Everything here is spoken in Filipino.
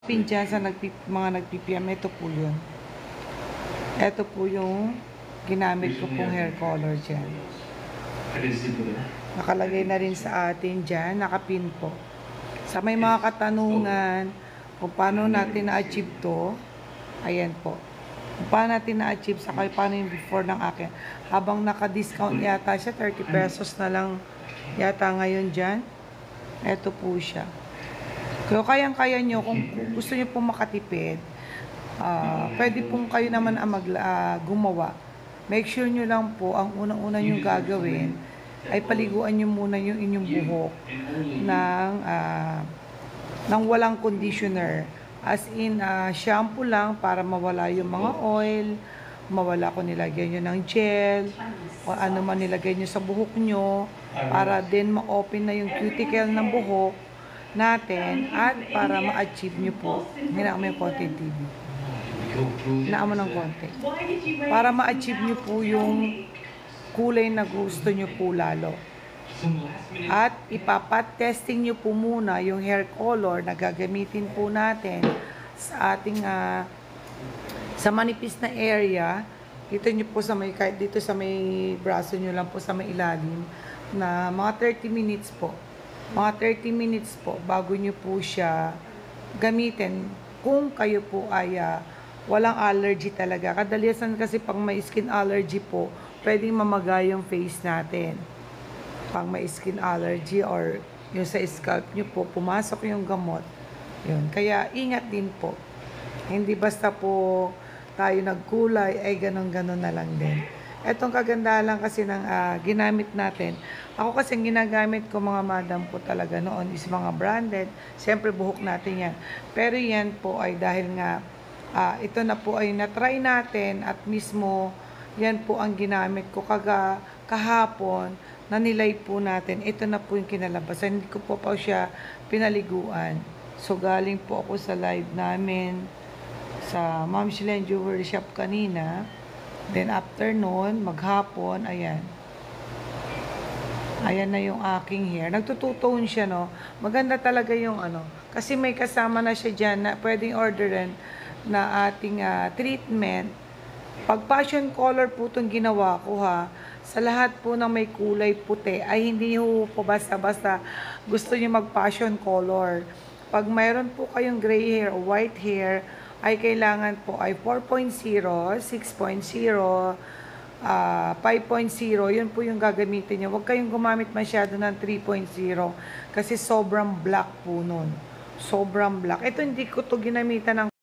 Dyan sa mga nagpipm, ito po yun. Ito po yung ginamit ko pong hair color dyan. Nakalagay na rin sa atin dyan, nakapin po. Sa may mga katanungan kung paano natin na-achieve to, ayan po. Kung paano natin na-achieve, saka paano yung before ng akin. Habang naka-discount yata siya, 30 pesos na lang yata ngayon dyan. Ito po siya. Kaya kayang-kaya nyo, kung gusto nyo pong makatipid, pwede pong kayo naman gumawa. Make sure nyo lang po, ang unang-una nyo gagawin, ay paliguan nyo muna yung inyong buhok ng walang conditioner. As in, shampoo lang para mawala yung mga oil, mawala kung nilagay nyo ng gel, o ano man nilagay nyo sa buhok nyo, para din ma-open na yung cuticle ng buhok natin at para ma-achieve nyo po. Hinaan mo yung konti TV. Hinaan mo ng konti. Para ma-achieve nyo po yung kulay na gusto nyo po lalo. At ipapatesting nyo po muna yung hair color na gagamitin po natin sa ating sa manipis na area. Dito nyo po sa may, kahit dito sa may braso nyo lang po sa may ilalim na mga 30 minutes po. Mga 30 minutes po bago nyo po siya gamitin kung kayo po ay walang allergy talaga. Kadalisan kasi pag may skin allergy po, pwedeng mamaga yung face natin. Pag may skin allergy or yung sa scalp nyo po, pumasok yung gamot. Yun. Kaya ingat din po. Hindi basta po tayo nagkulay, ay ganon-ganon na lang din. Etong kagandahan lang kasi ng ginamit natin. Ako kasi ginagamit ko mga madam po talaga noon is mga branded. Siyempre buhok natin yan. Pero yan po ay dahil nga ito na po ay na-try natin at mismo yan po ang ginamit ko kahapon na nilay po natin. Ito na po yung kinalabasan. Hindi ko po pa siya pinaliguan. So galing po ako sa live namin sa Ma'am Shilen Jewelry Shop kanina. Then after noon, maghapon, ayan. Ayan na yung aking hair. Nagtututone siya, no? Maganda talaga yung ano. Kasi may kasama na siya dyan na pwedeng orderin na ating treatment. Pag passion color po itong ginawa ko ha, sa lahat po ng may kulay puti, ay hindi po basta-basta gusto niyo mag passion color. Pag mayroon po kayong gray hair o white hair, ay kailangan po ay 4.0, 6.0, 5.0, yun po yung gagamitin nyo. Huwag kayong gumamit masyado ng 3.0 kasi sobrang black po nun. Sobrang black. Ito hindi ko to ginamitan ng